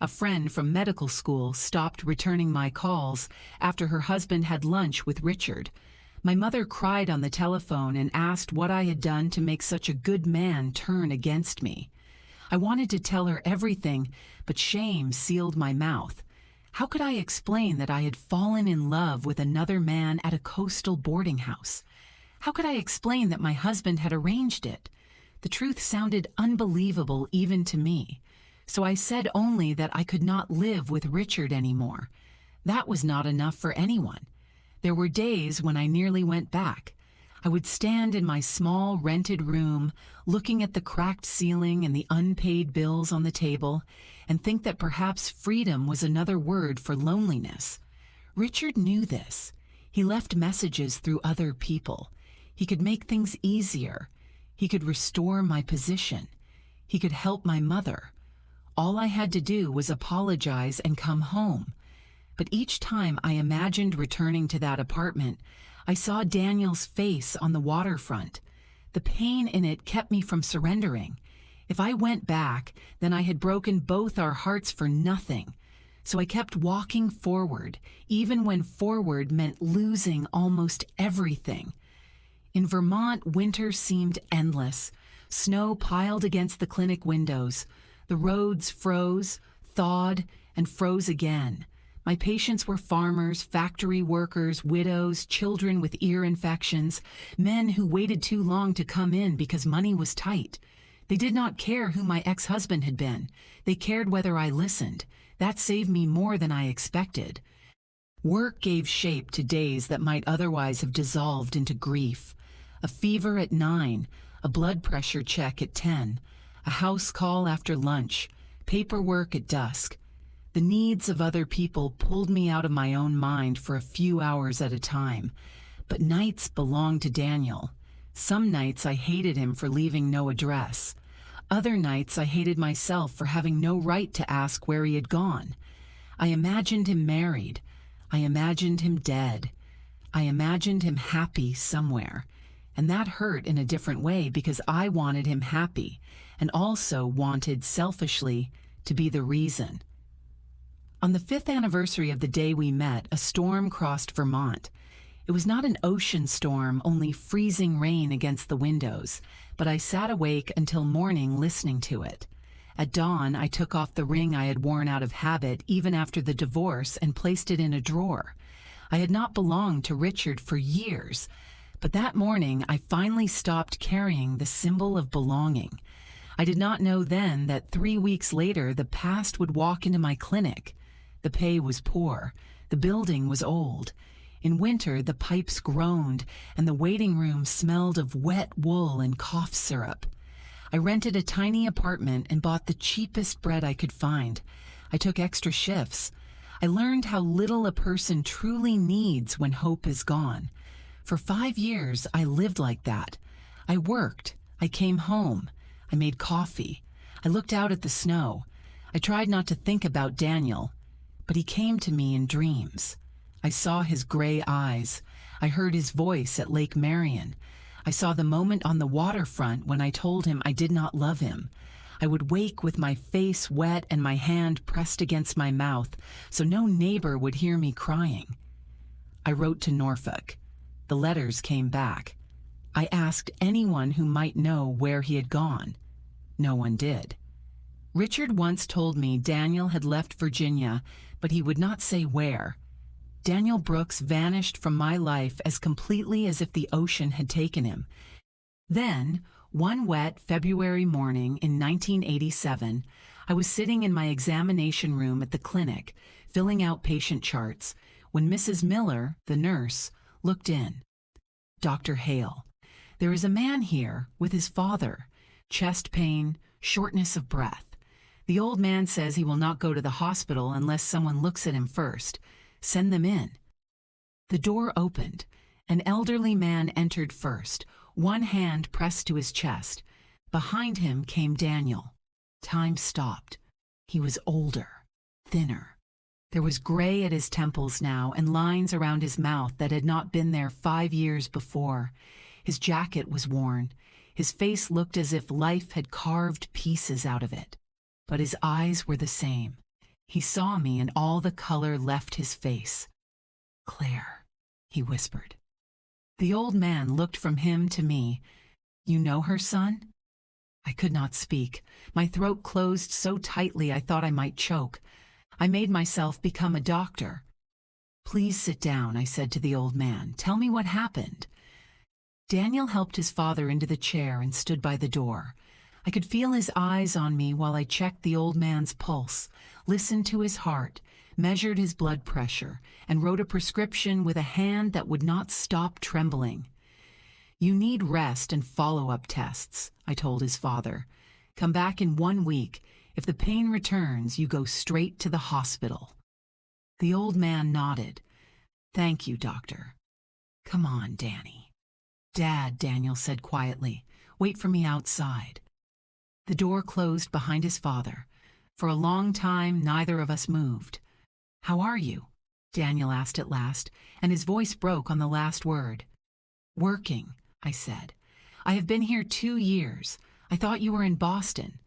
A friend from medical school stopped returning my calls after her husband had lunch with Richard. My mother cried on the telephone and asked what I had done to make such a good man turn against me. I wanted to tell her everything, but shame sealed my mouth. How could I explain that I had fallen in love with another man at a coastal boarding house? How could I explain that my husband had arranged it? The truth sounded unbelievable even to me. So I said only that I could not live with Richard anymore. That was not enough for anyone. There were days when I nearly went back. I would stand in my small rented room, looking at the cracked ceiling and the unpaid bills on the table, and think that perhaps freedom was another word for loneliness. Richard knew this. He left messages through other people. He could make things easier. He could restore my position. He could help my mother. All I had to do was apologize and come home. But each time I imagined returning to that apartment, I saw Daniel's face on the waterfront. The pain in it kept me from surrendering. If I went back, then I had broken both our hearts for nothing. So I kept walking forward, even when forward meant losing almost everything. In Vermont, winter seemed endless. Snow piled against the clinic windows. The roads froze, thawed, and froze again. My patients were farmers, factory workers, widows, children with ear infections, men who waited too long to come in because money was tight. They did not care who my ex-husband had been. They cared whether I listened. That saved me more than I expected. Work gave shape to days that might otherwise have dissolved into grief. A fever at 9, a blood pressure check at 10, a house call after lunch, paperwork at dusk. The needs of other people pulled me out of my own mind for a few hours at a time. But nights belonged to Daniel. Some nights I hated him for leaving no address. Other nights I hated myself for having no right to ask where he had gone. I imagined him married. I imagined him dead. I imagined him happy somewhere. And that hurt in a different way because I wanted him happy and also wanted, selfishly, to be the reason. On the 5th anniversary of the day we met, a storm crossed Vermont. It was not an ocean storm, only freezing rain against the windows, but I sat awake until morning listening to it. At dawn, I took off the ring I had worn out of habit even after the divorce and placed it in a drawer. I had not belonged to Richard for years, but that morning I finally stopped carrying the symbol of belonging. I did not know then that 3 weeks later the past would walk into my clinic. The pay was poor. The building was old. In winter, the pipes groaned, and the waiting room smelled of wet wool and cough syrup. I rented a tiny apartment and bought the cheapest bread I could find. I took extra shifts. I learned how little a person truly needs when hope is gone. For 5 years, I lived like that. I worked. I came home. I made coffee. I looked out at the snow. I tried not to think about Daniel, but he came to me in dreams. I saw his gray eyes. I heard his voice at Lake Marion. I saw the moment on the waterfront when I told him I did not love him. I would wake with my face wet and my hand pressed against my mouth so no neighbor would hear me crying. I wrote to Norfolk. The letters came back. I asked anyone who might know where he had gone. No one did. Richard once told me Daniel had left Virginia, but he would not say where. Daniel Brooks vanished from my life as completely as if the ocean had taken him. Then, One wet February morning in 1987, I was sitting in my examination room at the clinic, filling out patient charts, when Mrs. Miller, the nurse, looked in. "Dr. Hale, there is a man here with his father. Chest pain, shortness of breath. The old man says he will not go to the hospital unless someone looks at him first. Send them in." The door opened. An elderly man entered first, one hand pressed to his chest. Behind him came Daniel. Time stopped. He was older, thinner. There was gray at his temples now and lines around his mouth that had not been there 5 years before. His jacket was worn. His face looked as if life had carved pieces out of it. But his eyes were the same. He saw me and all the color left his face. "Claire," he whispered. The old man looked from him to me. "You know her, son?" I could not speak. My throat closed so tightly I thought I might choke. I made myself become a doctor. "Please sit down," I said to the old man. "Tell me what happened." Daniel helped his father into the chair and stood by the door. I could feel his eyes on me while I checked the old man's pulse, listened to his heart, measured his blood pressure, and wrote a prescription with a hand that would not stop trembling. "You need rest and follow-up tests," I told his father. "Come back in 1 week. If the pain returns, you go straight to the hospital." The old man nodded. "Thank you, doctor." "Come on, Danny." "Dad," Daniel said quietly, "wait for me outside." The door closed behind his father. For a long time, neither of us moved. "How are you?" Daniel asked at last, and his voice broke on the last word. "Working," I said. "I have been here 2 years. I thought you were in Boston.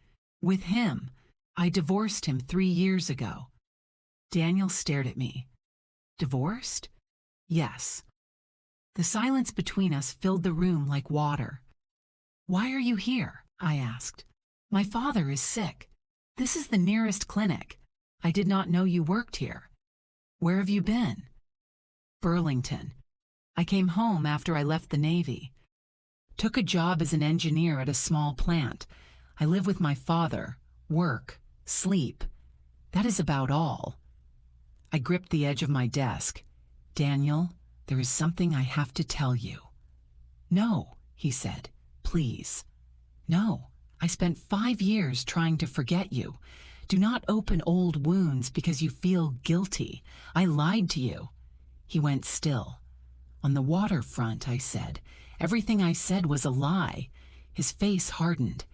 With him. I divorced him 3 years ago." Daniel stared at me. "Divorced?" "Yes." The silence between us filled the room like water. "Why are you here?" I asked. "My father is sick. This is the nearest clinic. I did not know you worked here." "Where have you been?" "Burlington. I came home after I left the Navy. Took a job as an engineer at a small plant. I live with my father, work, sleep. That is about all." I gripped the edge of my desk. "Daniel, there is something I have to tell you." "No," he said. "Please." "No. I spent 5 years trying to forget you. Do not open old wounds because you feel guilty. I lied to you." He went still. "On the waterfront," I said. "Everything I said was a lie." His face hardened.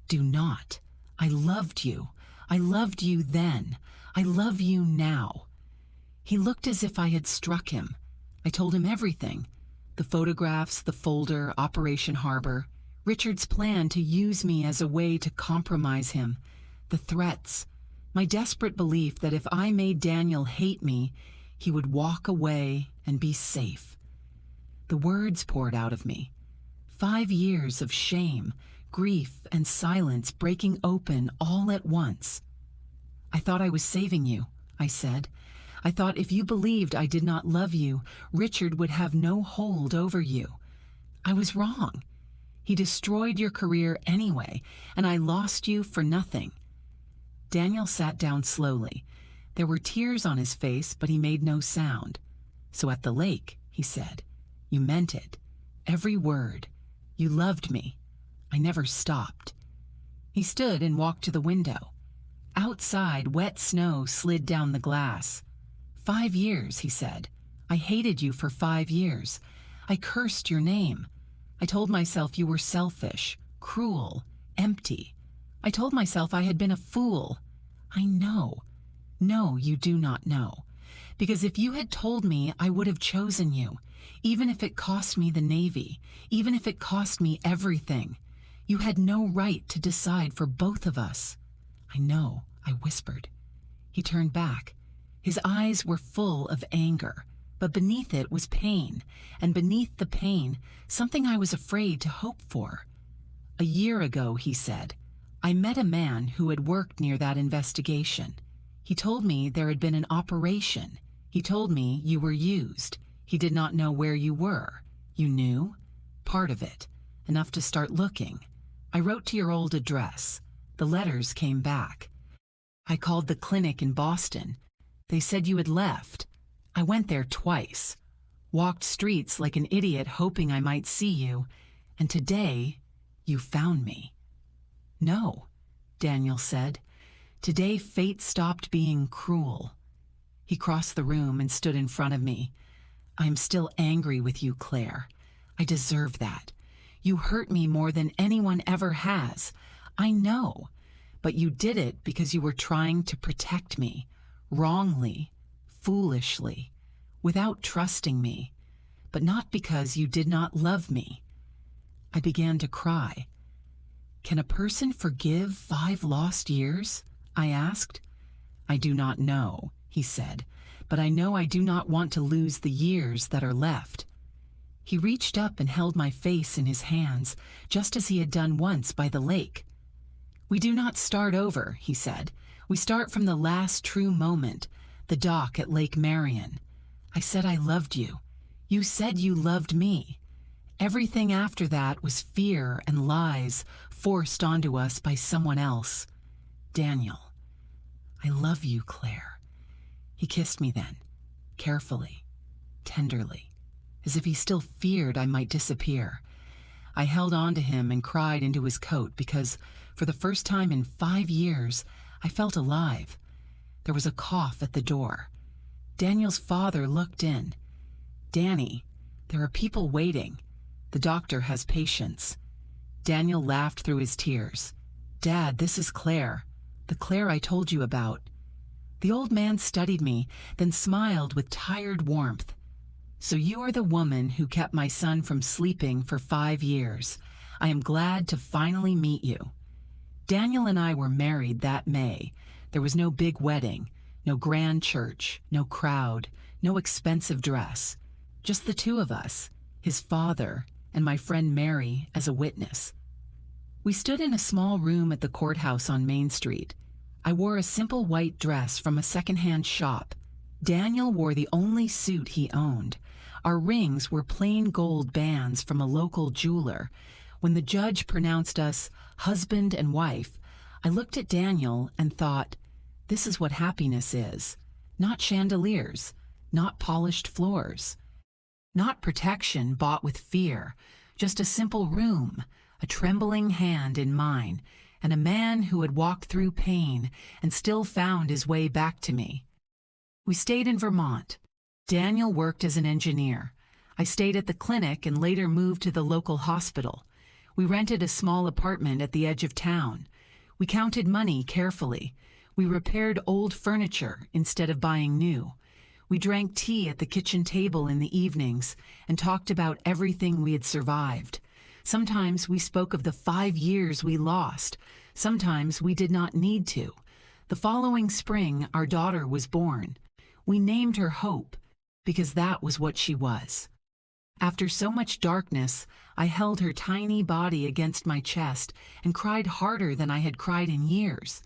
"Do not. I loved you. I loved you then. I love you now." He looked as if I had struck him. I told him everything. The photographs, the folder, Operation Harbor, Richard's plan to use me as a way to compromise him, the threats, my desperate belief that if I made Daniel hate me, he would walk away and be safe. The words poured out of me. 5 years of shame, grief, and silence breaking open all at once. "I thought I was saving you," I said. "I thought if you believed I did not love you, Richard would have no hold over you. I was wrong. He destroyed your career anyway, and I lost you for nothing." Daniel sat down slowly. There were tears on his face, but he made no sound. "So at the lake," he said, "you meant it. Every word. You loved me. I never stopped." He stood and walked to the window. Outside, wet snow slid down the glass. "5 years," he said. "I hated you for 5 years. I cursed your name. I told myself you were selfish, cruel, empty. I told myself I had been a fool. I know. No, you do not know. Because if you had told me, I would have chosen you, even if it cost me the Navy, even if it cost me everything. You had no right to decide for both of us." "I know," I whispered. He turned back. His eyes were full of anger, but beneath it was pain, and beneath the pain, something I was afraid to hope for. "A year ago," he said, "I met a man who had worked near that investigation. He told me there had been an operation. He told me you were used. He did not know where you were. You knew? Part of it. Enough to start looking. I wrote to your old address. The letters came back. I called the clinic in Boston. They said you had left. I went there twice. Walked streets like an idiot hoping I might see you. And today, you found me." "No," Daniel said. "Today fate stopped being cruel." He crossed the room and stood in front of me. "I am still angry with you, Claire. I deserve that. You hurt me more than anyone ever has. I know. But you did it because you were trying to protect me. Wrongly, foolishly, without trusting me. But not because you did not love me." I began to cry. "Can a person forgive 5 lost years?" I asked. "I do not know," he said, "but I know I do not want to lose the years that are left." He reached up and held my face in his hands, just as he had done once by the lake. "We do not start over," he said. "We start from the last true moment, the dock at Lake Marion. I said I loved you. You said you loved me. Everything after that was fear and lies forced onto us by someone else. Daniel, I love you, Claire." He kissed me then, carefully, tenderly, as if he still feared I might disappear. I held on to him and cried into his coat because, for the first time in 5 years, I felt alive. There was a cough at the door. Daniel's father looked in. "Danny, there are people waiting. The doctor has patients." Daniel laughed through his tears. "Dad, this is Claire, the Claire I told you about." The old man studied me, then smiled with tired warmth. "So you are the woman who kept my son from sleeping for 5 years. I am glad to finally meet you." Daniel and I were married that May. There was no big wedding, no grand church, no crowd, no expensive dress. Just the two of us, his father, and my friend Mary as a witness. We stood in a small room at the courthouse on Main Street. I wore a simple white dress from a secondhand shop. Daniel wore the only suit he owned. Our rings were plain gold bands from a local jeweler. When the judge pronounced us husband and wife, I looked at Daniel and thought, this is what happiness is. Not chandeliers, not polished floors, not protection bought with fear, just a simple room, a trembling hand in mine, and a man who had walked through pain and still found his way back to me. We stayed in Vermont. Daniel worked as an engineer. I stayed at the clinic and later moved to the local hospital. We rented a small apartment at the edge of town. We counted money carefully. We repaired old furniture instead of buying new. We drank tea at the kitchen table in the evenings and talked about everything we had survived. Sometimes we spoke of the 5 years we lost. Sometimes we did not need to. The following spring, our daughter was born. We named her Hope because that was what she was. After so much darkness, I held her tiny body against my chest and cried harder than I had cried in years.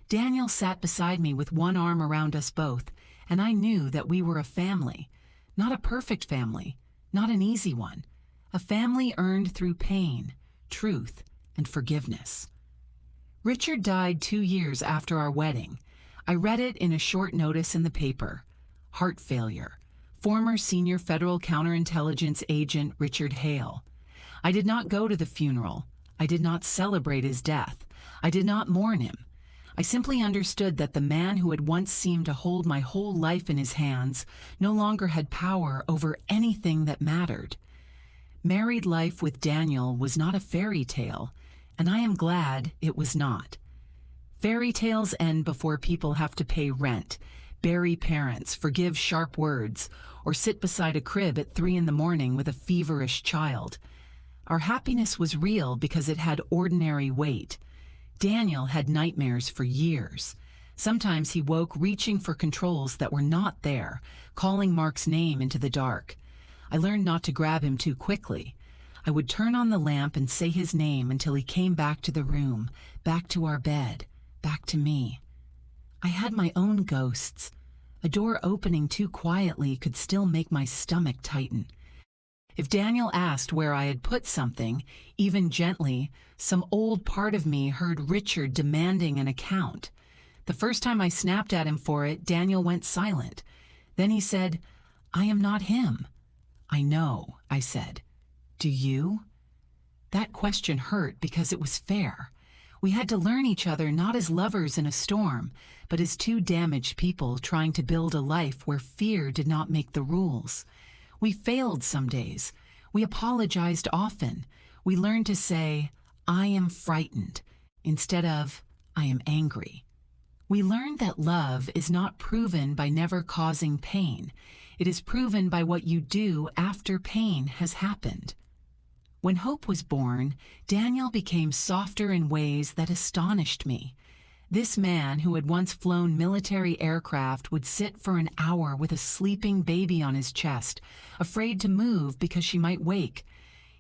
Daniel sat beside me with one arm around us both, and I knew that we were a family. Not a perfect family, not an easy one. A family earned through pain, truth, and forgiveness. Richard died 2 years after our wedding. I read it in a short notice in the paper. Heart failure. Former senior federal counterintelligence agent Richard Hale. I did not go to the funeral. I did not celebrate his death. I did not mourn him. I simply understood that the man who had once seemed to hold my whole life in his hands no longer had power over anything that mattered. Married life with Daniel was not a fairy tale, and I am glad it was not. Fairy tales end before people have to pay rent, bury parents, forgive sharp words, or sit beside a crib at 3 a.m. with a feverish child. Our happiness was real because it had ordinary weight. Daniel had nightmares for years. Sometimes he woke reaching for controls that were not there, calling Mark's name into the dark. I learned not to grab him too quickly. I would turn on the lamp and say his name until he came back to the room, back to our bed, back to me. I had my own ghosts. A door opening too quietly could still make my stomach tighten. If Daniel asked where I had put something, even gently, some old part of me heard Richard demanding an account. The first time I snapped at him for it, Daniel went silent. Then he said, "I am not him." "I know," I said. "Do you?" That question hurt because it was fair. We had to learn each other not as lovers in a storm, but as two damaged people trying to build a life where fear did not make the rules. We failed some days. We apologized often. We learned to say, "I am frightened," instead of, "I am angry." We learned that love is not proven by never causing pain. It is proven by what you do after pain has happened. When Hope was born, Daniel became softer in ways that astonished me. This man who had once flown military aircraft would sit for an hour with a sleeping baby on his chest, afraid to move because she might wake.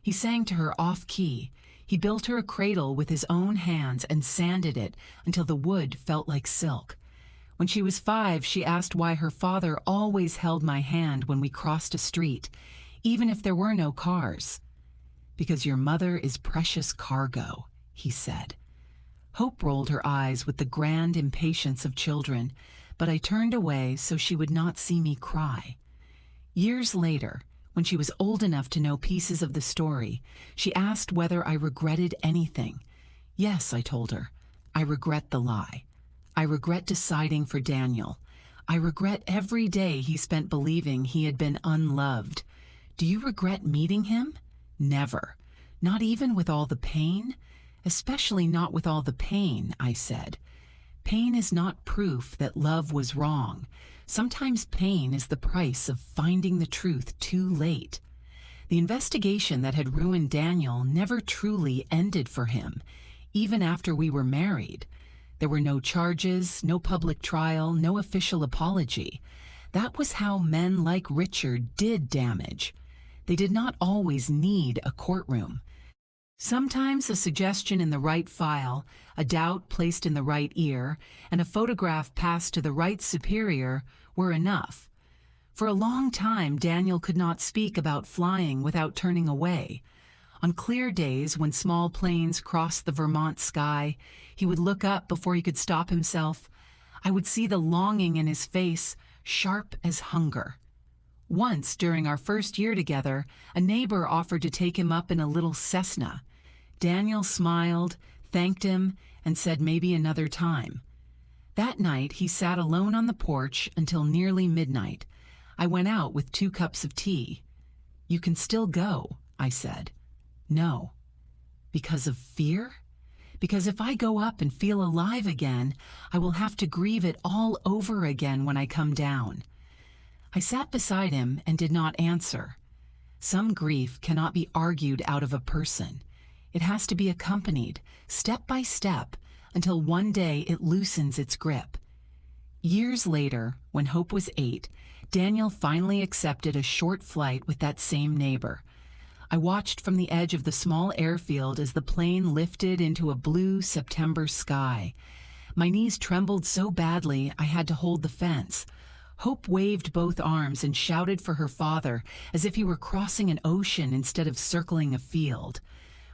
He sang to her off-key. He built her a cradle with his own hands and sanded it until the wood felt like silk. When she was 5, she asked why her father always held my hand when we crossed a street, even if there were no cars. "Because your mother is precious cargo," he said. Hope rolled her eyes with the grand impatience of children, but I turned away so she would not see me cry. Years later, when she was old enough to know pieces of the story, she asked whether I regretted anything. "Yes," I told her. "I regret the lie. I regret deciding for Daniel. I regret every day he spent believing he had been unloved. Do you regret meeting him? Never. Not even with all the pain? Especially not with all the pain," I said. "Pain is not proof that love was wrong. Sometimes pain is the price of finding the truth too late." The investigation that had ruined Daniel never truly ended for him, even after we were married. There were no charges, no public trial, no official apology. That was how men like Richard did damage. They did not always need a courtroom. Sometimes a suggestion in the right file, a doubt placed in the right ear, and a photograph passed to the right superior were enough. For a long time, Daniel could not speak about flying without turning away. On clear days when small planes crossed the Vermont sky, he would look up before he could stop himself. I would see the longing in his face, sharp as hunger. Once, during our first year together, a neighbor offered to take him up in a little Cessna. Daniel smiled, thanked him, and said maybe another time. That night, he sat alone on the porch until nearly midnight. I went out with 2 cups of tea. "You can still go," I said. "No." "Because of fear?" "Because if I go up and feel alive again, I will have to grieve it all over again when I come down." I sat beside him and did not answer. Some grief cannot be argued out of a person. It has to be accompanied, step by step, until one day it loosens its grip. Years later, when Hope was 8, Daniel finally accepted a short flight with that same neighbor. I watched from the edge of the small airfield as the plane lifted into a blue September sky. My knees trembled so badly I had to hold the fence. Hope waved both arms and shouted for her father as if he were crossing an ocean instead of circling a field.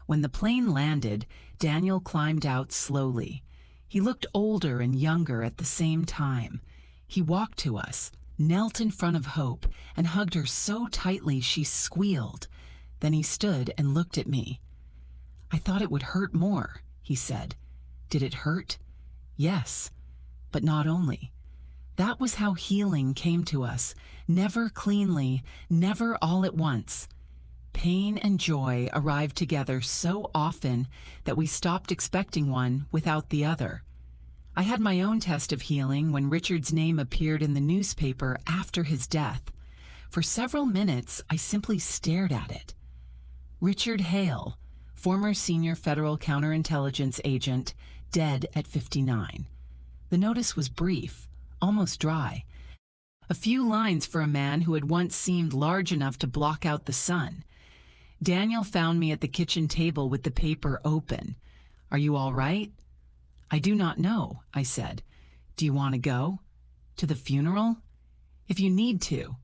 When the plane landed, Daniel climbed out slowly. He looked older and younger at the same time. He walked to us, knelt in front of Hope, and hugged her so tightly she squealed. Then he stood and looked at me. "I thought it would hurt more," he said. "Did it hurt?" "Yes, but not only." That was how healing came to us, never cleanly, never all at once. Pain and joy arrived together so often that we stopped expecting one without the other. I had my own test of healing when Richard's name appeared in the newspaper after his death. For several minutes, I simply stared at it. Richard Hale, former senior federal counterintelligence agent, dead at 59. The notice was brief, almost dry. A few lines for a man who had once seemed large enough to block out the sun. Daniel found me at the kitchen table with the paper open. "Are you all right?" "I do not know," I said. "Do you want to go?" "To the funeral?" "If you need to."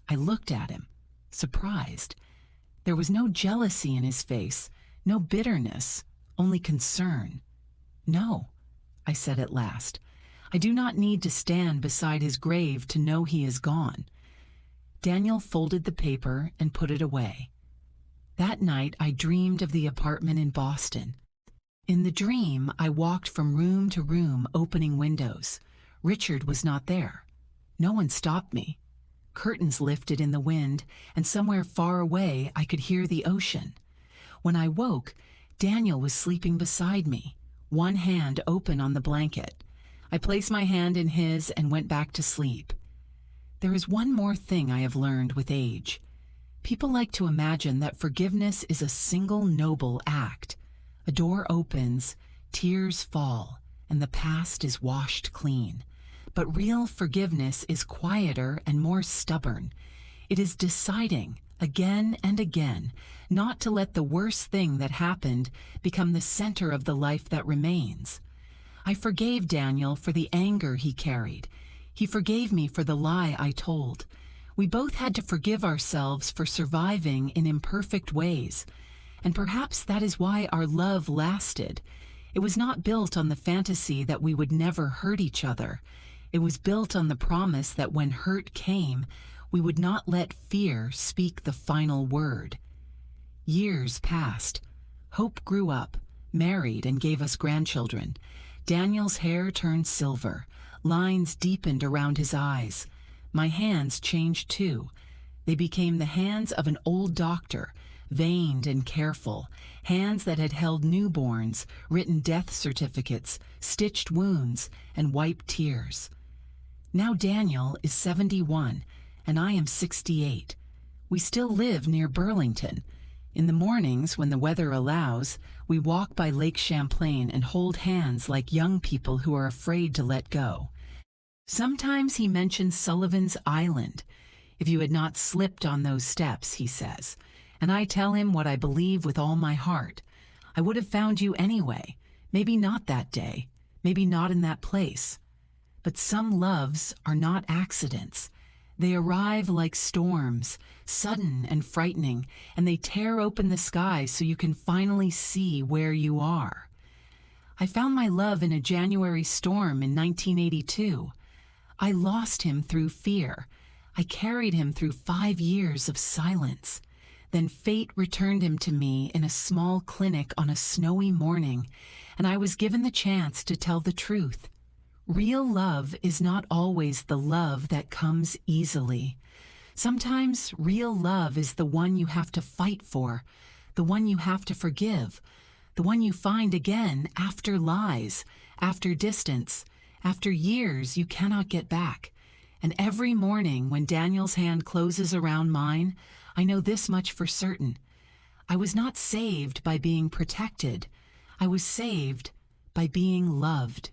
I looked at him, surprised. There was no jealousy in his face, no bitterness, only concern. "No," I said at last. "I do not need to stand beside his grave to know he is gone." Daniel folded the paper and put it away. That night I dreamed of the apartment in Boston. In the dream, I walked from room to room, opening windows. Richard was not there. No one stopped me. Curtains lifted in the wind, and somewhere far away I could hear the ocean. When I woke, Daniel was sleeping beside me, one hand open on the blanket. I placed my hand in his and went back to sleep. There is one more thing I have learned with age. People like to imagine that forgiveness is a single noble act. A door opens, tears fall, and the past is washed clean. But real forgiveness is quieter and more stubborn. It is deciding, again and again, not to let the worst thing that happened become the center of the life that remains. I forgave Daniel for the anger he carried. He forgave me for the lie I told. We both had to forgive ourselves for surviving in imperfect ways. And perhaps that is why our love lasted. It was not built on the fantasy that we would never hurt each other. It was built on the promise that when hurt came, we would not let fear speak the final word. Years passed. Hope grew up, married, and gave us grandchildren. Daniel's hair turned silver. Lines deepened around his eyes. My hands changed too. They became the hands of an old doctor, veined and careful, hands that had held newborns, written death certificates, stitched wounds, and wiped tears. Now Daniel is 71, and I am 68. We still live near Burlington. In the mornings, when the weather allows, we walk by Lake Champlain and hold hands like young people who are afraid to let go. Sometimes he mentions Sullivan's Island. "If you had not slipped on those steps," he says. And I tell him what I believe with all my heart. I would have found you anyway. Maybe not that day. Maybe not in that place. But some loves are not accidents. They arrive like storms, sudden and frightening, and they tear open the sky so you can finally see where you are. I found my love in a January storm in 1982. I lost him through fear. I carried him through 5 years of silence. Then fate returned him to me in a small clinic on a snowy morning, and I was given the chance to tell the truth. Real love is not always the love that comes easily. Sometimes real love is the one you have to fight for, the one you have to forgive, the one you find again after lies, after distance, after years you cannot get back. And every morning when Daniel's hand closes around mine, I know this much for certain. I was not saved by being protected. I was saved by being loved.